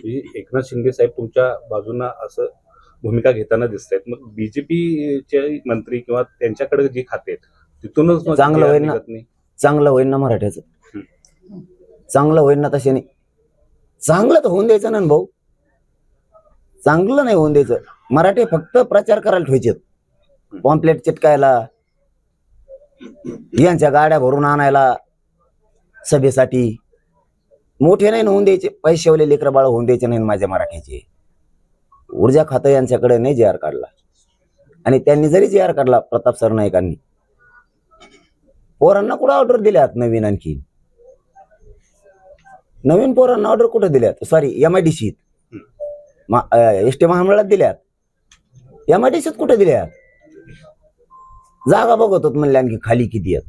म्हणजे एकनाथ शिंदे साहेब तुमच्या बाजूना असं भूमिका घेताना दिसत आहेत, मग बीजेपीचे मंत्री किंवा त्यांच्याकडे जी खाते आहेत तिथूनच मग चांगलं होईल ना, निघत नाही. चांगलं होईल ना मराठ्याचं, चांगलं होईल ना. तसे नाही, चांगलं तर होऊन द्यायचं ना भाऊ, चांगलं नाही होऊन द्यायचं. मराठी फक्त प्रचार करायला ठेवायचे, पॉम्पलेट चिटकायला, यांच्या गाड्या भरून आणायला सभेसाठी. मोठे नाही होऊन द्यायचे, पैशावले लेकरं बाळ होऊन द्यायचे नाही माझ्या मराठ्याचे. ऊर्जा खातं यांच्याकडे नाही जी आर काढला, आणि त्यांनी जरी जी आर काढला प्रताप सरनाईकांनी, पोरांना कुठं ऑर्डर दिल्यात नवीन, आणखी नवीन पोरांना ऑर्डर कुठं दिल्यात? सॉरी, MIDC एसटी महामंडळात दिल्यात, MIDC कुठे दिल्यात? जागा बघत होत म्हणले आणखी खाली किती आहेत.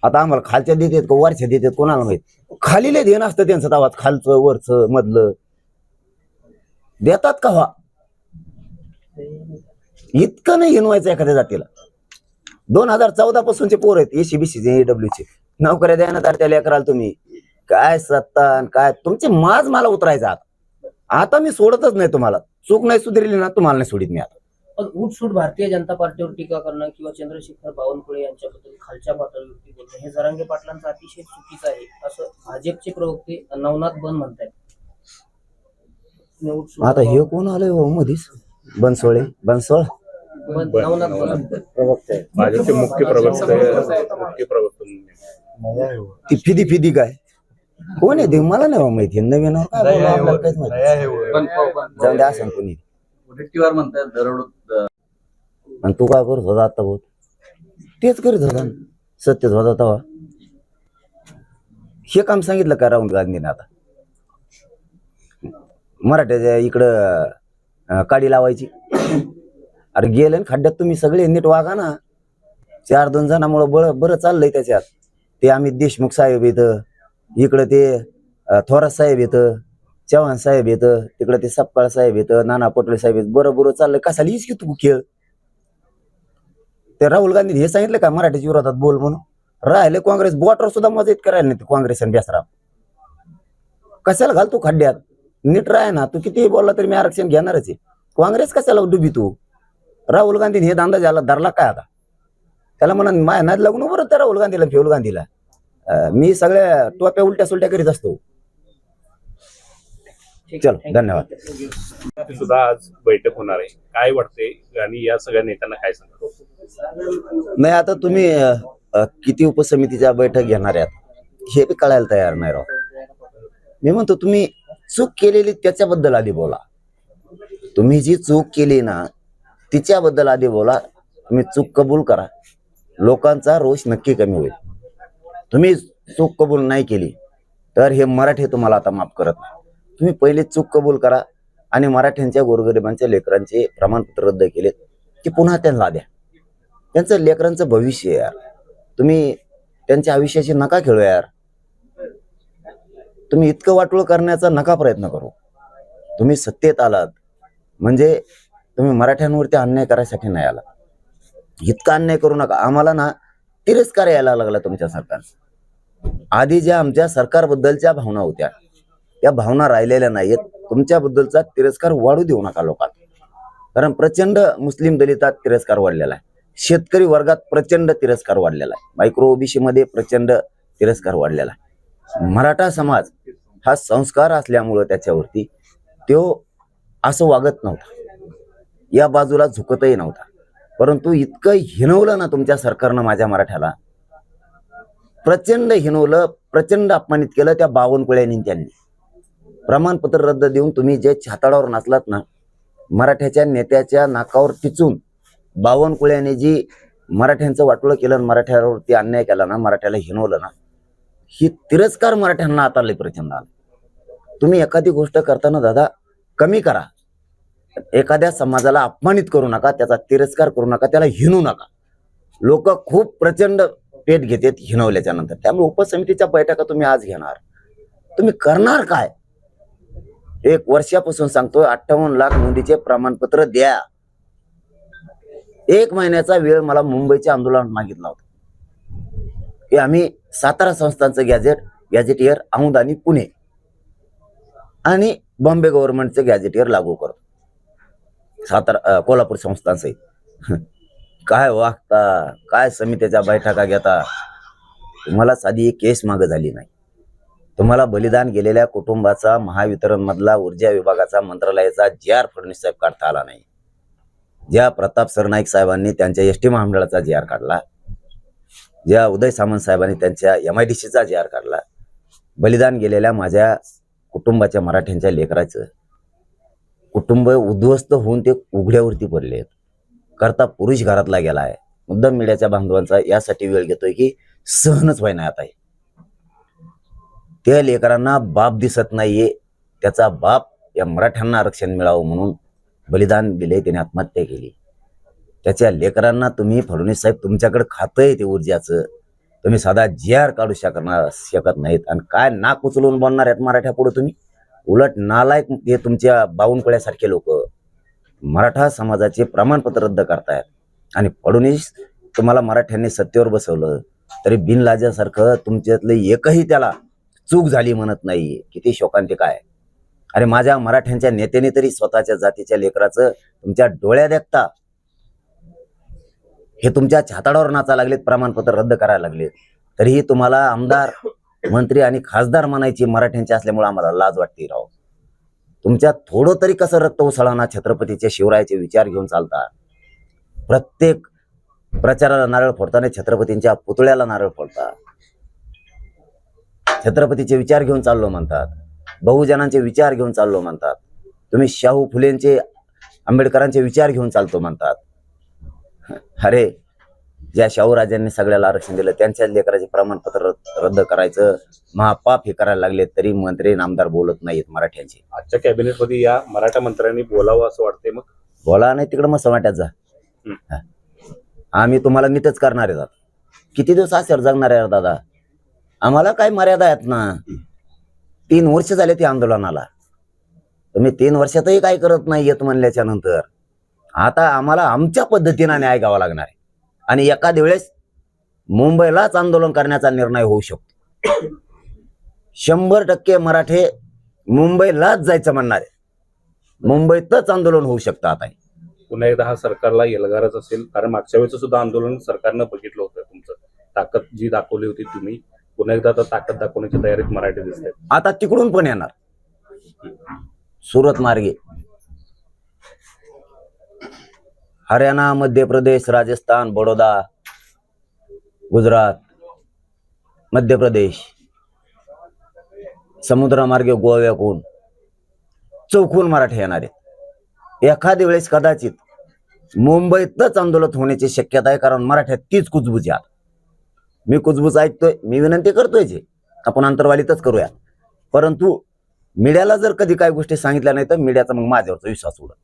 आता आम्हाला खालच्या देतात का वरच्या देतात कोणाला माहित. खाली लय देणं असतं त्यांचं दावात, खालचं वरचं मधलं देतात का? व्हा इतकं नाही हिनवायचं एखाद्या जातीला. 2014 पासूनचे पोर आहेत ACBCचे AWचे नोकऱ्या द्या ना, तर त्या लेकराला तुम्ही काय सत्ता काय तुमचे माज मला उतरायचा. आता मी सोडतच नाही तुम्हाला, चूक नाही सुधारली ना तुम्हाला नाही सोडित मी आता. उठसूट भारतीय जनता पार्टीवर टीका करणं किंवा चंद्रशेखर बावनकुळे यांच्याबद्दल खालच्या पातळीवरती बोलणं हे जरांगे पाटलांचं अतिशय चुकीचं आहे, असं भाजपचे प्रवक्ते नवनाथ बन म्हणतात. आता हे कोण आलंय हो मधीच? बनसोळे, बनसोळ नवनाथ बन प्रवक्ते, भाजपचे मुख्य प्रवक्ते. ती फिदी काय कोण आहे ते मला नाही माहिती. नवीन जाऊन द्या असं कोणी. आणि तू काय करत होता आता? बहुत तेच करीत होता, सत्यच होता तेव्हा. हे काम सांगितलं का राहुल गांधीने? आता मराठ्याच्या इकडं काडी लावायची. अरे गेले ना खड्ड्यात तुम्ही सगळे, नीट वागा ना. 4-2 जणांमुळे बरं चाललंय त्याच्यात. ते अमित देशमुख साहेब येतं, इकडं ते थोरात साहेब येतं, चव्हाण साहेब येतं, तिकडे ते सपकाळ साहेब येतं, नाना पटोले साहेब येत. बरं चाललंय. कसा लिहिस की तू खेळ? ते राहुल गांधी हे सांगितलं का मराठीच्या विरोधात बोल म्हणून? राहिले काँग्रेस बोटवर सुद्धा मदत करायला नाही काँग्रेस आणि बेसराम. कशाला घाल तू खड्ड्यात? नीट राह ना. तू कितीही बोलला तरी मी आरक्षण घेणारच आहे. काँग्रेस कशाला डुबी तू? राहुल गांधीने हे दांदा ज्याला धरला काय आता? त्याला म्हणा माय नाद लागून बरं त्या राहुल गांधीला, फेहुल गांधीला. मी सगळ्या टोप्या उलट्या सुलट्या करीत असतो. चलो, धन्यवाद. सुद्धा आज बैठक होणार आहे, काय वाटते आणि या सगळ्या नेत्यांना काय सांगा? नाही, आता तुम्ही किती उपसमितीच्या बैठक घेणार आहात हे बी कळायला तयार नाही राव. मी म्हणतो तुम्ही चूक केलेली त्याच्याबद्दल आधी बोला. तुम्ही जी चूक केली ना तिच्याबद्दल आधी बोला. तुम्ही चूक कबूल करा, लोकांचा रोष नक्की कमी होईल. तुम्ही चूक कबूल नाही केली तर हे मराठी तुम्हाला आता माफ करत नाही. तुम्ही पहिले चूक कबूल करा आणि मराठ्यांच्या गोरगरिबांच्या लेकरांचे प्रमाणपत्र रद्द केलेत की पुन्हा त्यांना द्या. त्यांचं लेकरांचं भविष्य यार, तुम्ही त्यांच्या आयुष्याशी नका खेळू यार. तुम्ही इतकं वाटोळ करण्याचा नका प्रयत्न करू. तुम्ही सत्तेत आलात म्हणजे तुम्ही मराठ्यांवरती अन्याय करायसाठी नाही आला. इतका अन्याय करू नका. आम्हाला ना तिरस्कार यायला लागला तुमच्या सरकारचा. आधी ज्या आमच्या सरकारबद्दलच्या भावना होत्या त्या भावना राहिलेल्या नाहीत. तुमच्याबद्दलचा तिरस्कार वाढू देऊ नका लोकांना. कारण प्रचंड मुस्लिम दलितात तिरस्कार वाढलेला आहे, शेतकरी वर्गात प्रचंड तिरस्कार वाढलेला आहे, मायक्रो OBC मध्ये प्रचंड तिरस्कार वाढलेला आहे. मराठा समाज हा संस्कार असल्यामुळं त्याच्यावरती तो असं वागत नव्हता, या बाजूला झुकतही नव्हता. परंतु इतकं हिणवलं ना तुमच्या सरकारनं माझ्या मराठ्याला, प्रचंड हिणवलं, प्रचंड अपमानित केलं. त्या बावनकुळ्यांनी त्यांनी प्रमाणपत्र रद्द देऊन तुम्ही जे छाताडावर नाचलात ना, मराठ्याच्या नेत्याच्या नाकावर टिचून बावनकुळ्याने जी मराठ्यांचं वाटोळं केलं, मराठ्यावरती अन्याय केला ना, मराठ्याला हिणवलं ना, ही तिरस्कार मराठ्यांना आता लय प्रचंड आला. तुम्ही एखादी गोष्ट करताना दादा कमी करा. एखाद्या समाजाला अपमानित करू नका, त्याचा तिरस्कार करू नका, त्याला हिणू नका. लोक खूप प्रचंड पेट घेतात हिणवल्याच्या नंतर. त्यामुळे उपसमितीच्या बैठका तुम्ही आज घेणार, तुम्ही करणार काय? 1 वर्षापासून सांगतोय 58 लाख नोंदीचे प्रमाणपत्र द्या. 1 महिन्याचा वेळ मला मुंबईच्या आंदोलनात मागितला होता की आम्ही 17 संस्थांचं गॅझेटियर औंध आणि पुणे आणि बॉम्बे गव्हर्नमेंटचे गॅजेटियर लागू करतो. कोल्हापूर संस्थांसहित काय वागता, काय समितीच्या बैठका घेता. तुम्हाला साधी एक केस मागं झाली नाही. तुम्हाला बलिदान गेलेल्या कुटुंबाचा महावितरण मधला ऊर्जा विभागाचा मंत्रालयाचा जी.आर. फडणवीस साहेब काढता आला नाही. ज्या प्रताप सरनाईक साहेबांनी त्यांच्या एसटी महामंडळाचा जी.आर. काढला, ज्या उदय सामंत साहेबांनी त्यांच्या MIDCचा जी.आर. काढला, बलिदान गेलेल्या माझ्या कुटुंबाच्या मराठ्यांच्या लेकराचं कुटुंब उद्ध्वस्त होऊन ते उघड्यावरती पडलेत. करता पुरुष घरातला गेलाय. मुद्दाम मीडियाच्या बांधवांचा यासाठी वेळ घेतोय की सहनच व्हाय नाही आता. त्या लेकरांना बाप दिसत नाहीये. त्याचा बाप या मराठ्यांना आरक्षण मिळावं म्हणून बलिदान दिले, त्याने आत्महत्या केली. त्याच्या लेकरांना तुम्ही फडणवीस साहेब तुमच्याकडे खातंय ते ऊर्जाचं, तुम्ही साधा जी.आर. काढू शकत नाहीत. आणि काय नाक उचलून बोलणार आहेत मराठ्या पुढे तुम्ही. उलट नालायक हे तुमच्या बावनकुळ्यासारखे लोक मराठा समाजाचे प्रमाणपत्र रद्द करतायत. आणि फडणवीस तुम्हाला मराठ्यांनी सत्तेवर बसवलं तरी बिनलाजासारखं तुमच्यातलं एकही त्याला चूक झाली म्हणत नाही. किती शोकांतिक आहे. अरे माझ्या मराठ्यांच्या नेत्याने तरी स्वतःच्या जातीच्या लेकराचं तुमच्या डोळ्यात देखता हे तुमच्या छाताडावर नाचा लागलेत, प्रमाणपत्र रद्द करायला लागलेत. तरीही तुम्हाला आमदार, मंत्री आणि खासदार म्हणायची मराठ्यांचे असल्यामुळे आम्हाला लाज वाटते राव. तुमच्यात थोडं तरी कसं रक्त उसळाना छत्रपतीचे शिवरायाचे विचार घेऊन चालता. प्रत्येक प्रचाराला नारळ फोडताना छत्रपतींच्या पुतळ्याला नारळ फोडता. छत्रपतीचे विचार घेऊन चाललो म्हणतात, बहुजनांचे विचार घेऊन चाललो म्हणतात. तुम्ही शाहू फुलेंचे, आंबेडकरांचे विचार घेऊन चालतो म्हणतात. अरे ज्या शाहूराजांनी सगळ्याला आरक्षण दिलं त्यांच्या लेकराचे प्रमाणपत्र रद्द करायचं महापाप हे करायला लागले तरी मंत्री आमदार बोलत नाहीत मराठ्यांचे. आजच्या कॅबिनेटमध्ये या मराठा मंत्र्यांनी बोलावं असं वाटतंय. मग बोला नाही तिकडं मग समाट्यात जा. आम्ही तुम्हाला नीटच करणार आहे दादा. किती दिवस असेल जगणार आहे दादा. आम्हाला काय मर्यादा आहेत ना. 3 वर्ष झाले ते आंदोलनाला. तुम्ही 3 वर्षातही काय करत नाही येत म्हणल्याच्या नंतर आता आम्हाला आमच्या पद्धतीने न्याय घ्यावा लागणार आहे. आणि एखाद्या वेळेस मुंबईलाच आंदोलन करण्याचा निर्णय होऊ शकतो. 100% मराठे मुंबईलाच जायचं म्हणणार आहे. मुंबईतच आंदोलन होऊ शकतं आता. पुन्हा एकदा हा सरकारला एल्गारच असेल, कारण मागच्या वेळेचं सुद्धा आंदोलन सरकारनं बघितलं होतं. तुमचं ताकद जी दाखवली होती तुम्ही, पुन्हा एकदा आता ताकद दाखवण्याची तयारीत मराठी दिसत आहेत. आता तिकडून पण येणार. सुरत मार्गे हरियाणा, मध्य प्रदेश, राजस्थान, बडोदा, गुजरात, मध्य प्रदेश, समुद्रमार्गे गोव्याहून चौकून मराठे येणार आहेत. एखाद्या वेळेस कदाचित मुंबईतच आंदोलन होण्याची शक्यता आहे. कारण मराठ्यात तीच कुजबुज आहे. मी कुजबुज ऐकतोय, मी विनंती करतोय जे आपण अंतर्वालीतच करूया. परंतु मीडियाला जर कधी काही गोष्टी सांगितल्या नाही तर मीडियाचा मग माझ्यावरचा विश्वास उडत.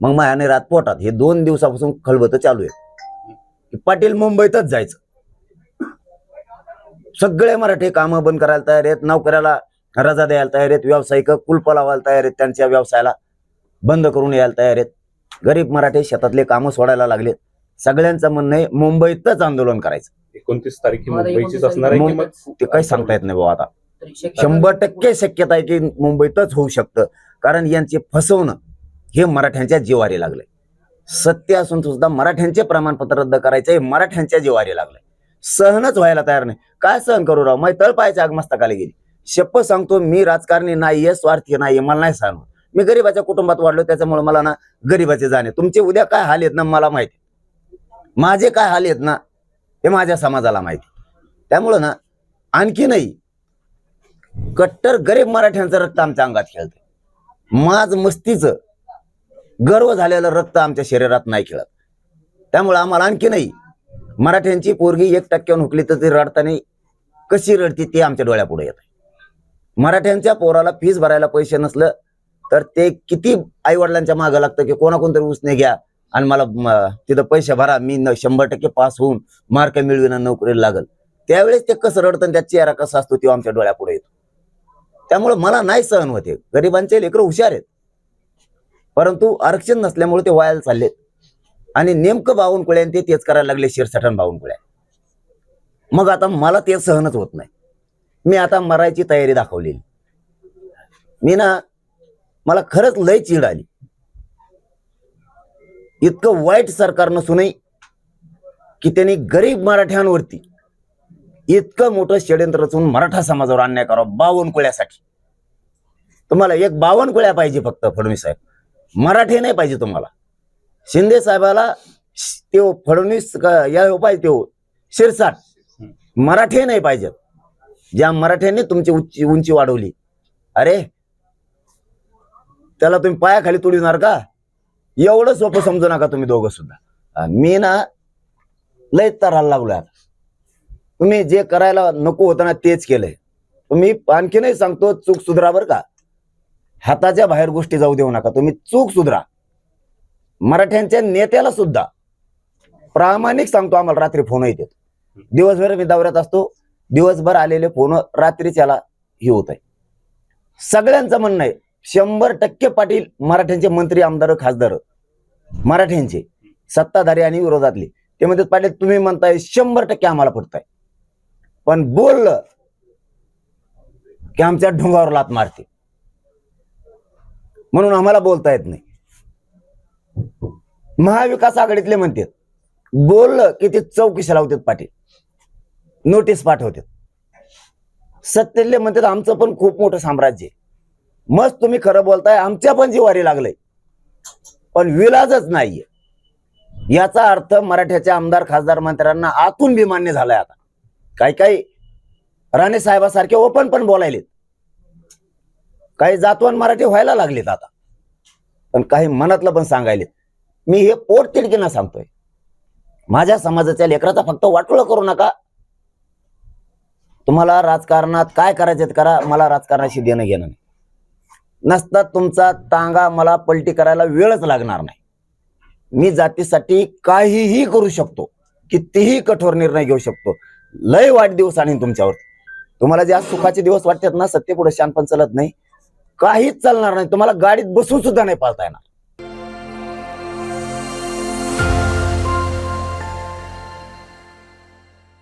मग माझ्याने रात पोटात हे 2 दिवसापासून खलबत चालू आहे की पाटील मुंबईतच जायचं. सगळे मराठी कामं बंद करायला तयार आहेत, नोकऱ्याला रजा द्यायला तयार आहेत, व्यावसायिक कुलप लावायला तयार आहेत, त्यांच्या व्यवसायाला बंद करून यायला तयार आहेत. गरीब मराठी शेतातले कामं सोडायला लागलेत. सगळ्यांचं म्हणणं आहे मुंबईतच आंदोलन करायचं. 29 तारीख मुंबईचीच असणार आहे की मग ते काही सांगता येत नाही बाबा. आता 100% शक्यता आहे की मुंबईतच होऊ शकतं. कारण यांचे फसवणं हे मराठ्यांच्या जिवारी लागले. सत्य असून सुद्धा मराठ्यांचे प्रमाणपत्र रद्द करायचे हे मराठ्यांच्या जिवारी लागले. सहनच व्हायला तयार नाही. काय सहन करू राव. मग तळपायच्या आगमस्तकाला गेली. शपथ सांगतो मी राजकारणी नाहीये, स्वार्थी नाहीये, मला नाही सहन. मी गरीबाच्या कुटुंबात वाढलो त्याच्यामुळे मला ना गरीबाचे जाणे. तुमचे उद्या काय हाल आहेत ना मला माहिती, माझे काय हाल आहेत ना हे माझ्या समाजाला माहिती. त्यामुळं ना आणखी नाही कट्टर गरीब मराठ्यांचं रक्त आमच्या अंगात खेळतं. माज मस्तीचं गर्व झालेलं रक्त आमच्या शरीरात नाही खेळत. त्यामुळे आम्हाला आणखी नाही मराठ्यांची पोरगी 1% हुकली तर ती रडताना कशी रडती ते आमच्या डोळ्यापुढे येत. मराठ्यांच्या पोराला फीस भरायला पैसे नसलं तर ते किती आई वडिलांच्या मागं लागतं की कोणाकोणतरी उसने घ्या आणि मला तिथं पैसे भरा, मी 100% पास होऊन मार्क मिळविन नोकरीला लागल. त्यावेळेस ते कसं रडतं, त्या चेहरा कसा असतो तो आमच्या डोळ्यापुढे येतो. त्यामुळे मला नाही सहन होते. गरिबांचे लेकरं हुशार आहेत परंतु आरक्षण नसल्यामुळे ते वायाला चाललेत. आणि नेमकं बावनकुळ्याने तेच करायला लागले, शिरसाठण बावनकुळ्या. मग आता मला ते सहनच होत नाही. मी आता मरायची तयारी दाखवलेली. मला खरंच लय चीड आली. इतकं वाईट सरकार नसूनही की त्यांनी गरीब मराठ्यांवरती इतकं मोठं षड्यंत्र रचून मराठा समाजावर अन्याय करावा बावनकुळ्यासाठी. तुम्हाला एक बावनकुळ्या पाहिजे फक्त फडणवीस साहेब, मराठी नाही पाहिजे तुम्हाला. शिंदे साहेबाला ते फडणवीस या पाहिजे ते शिरसाट, मराठी नाही पाहिजेत. ज्या मराठ्यांनी तुमची उंची वाढवली, अरे त्याला तुम्ही पायाखाली तुडविणार का? एवढं सोपं समजू नका तुम्ही दोघं सुद्धा. मी लय तराला लागलोय आता. तुम्ही जे करायला नको होतं ना तेच केलंय. तुम्ही आणखीनही सांगतो, चूक सुधरा बरं का. हाताच्या बाहेर गोष्टी जाऊ देऊ नका. तुम्ही चूक सुधरा. मराठ्यांच्या नेत्याला सुद्धा प्रामाणिक सांगतो, आम्हाला रात्री फोन येतात. दिवसभर मी दौऱ्यात असतो, दिवसभर आलेले फोन रात्रीच्याला हे होत आहे. सगळ्यांचं म्हणणं आहे 100% पाटील मराठ्यांचे मंत्री, आमदार, खासदार मराठ्यांचे सत्ताधारी आणि विरोधातले ते म्हणतात, पाटील तुम्ही म्हणताय 100% आम्हाला पटताय, पण बोललं की आमच्या ढोंगावर लात मारते म्हणून आम्हाला बोलता येत नाही. महाविकास आघाडीतले म्हणतात, बोललं की ते चौकशी लावतात पाटील, नोटीस पाठवतात. सत्तेतले म्हणतात आमचं पण खूप मोठं साम्राज्य आहे. मस्त तुम्ही खरं बोलताय, आमच्या पण जिवारी लागलंय, पण विलाजच नाहीये. याचा अर्थ मराठ्याच्या आमदार, खासदार, मंत्र्यांना आतून बी मान्य झालाय. आता काही राणे साहेबासारखे ओपन पण बोलायलेत, काही जातवान मराठी व्हायला लागलेत आता, पण काही मनातलं पण सांगायलेत. मी हे पोट तिडकीनं सांगतोय, माझ्या समाजाच्या लेकराचा फक्त वाटोळं करू नका. तुम्हाला राजकारणात काय करायचं करा, मला राजकारणाशी देणं घेणं नाही. नसता तुमचा टांगा मला पलटी करायला वेळच लागणार नाही. मी जातीसाठी काहीही करू शकतो, कितीही कठोर निर्णय घेऊ शकतो. लय वाईट दिवस आणीन तुमच्यावर. तुम्हाला जे आज सुखाचे दिवस वाटतात ना, सत्तेपुढे शानपण चालत नाही, काहीच चालणार नाही. तुम्हाला गाडीत बसून सुद्धा नाही पाळता येणार.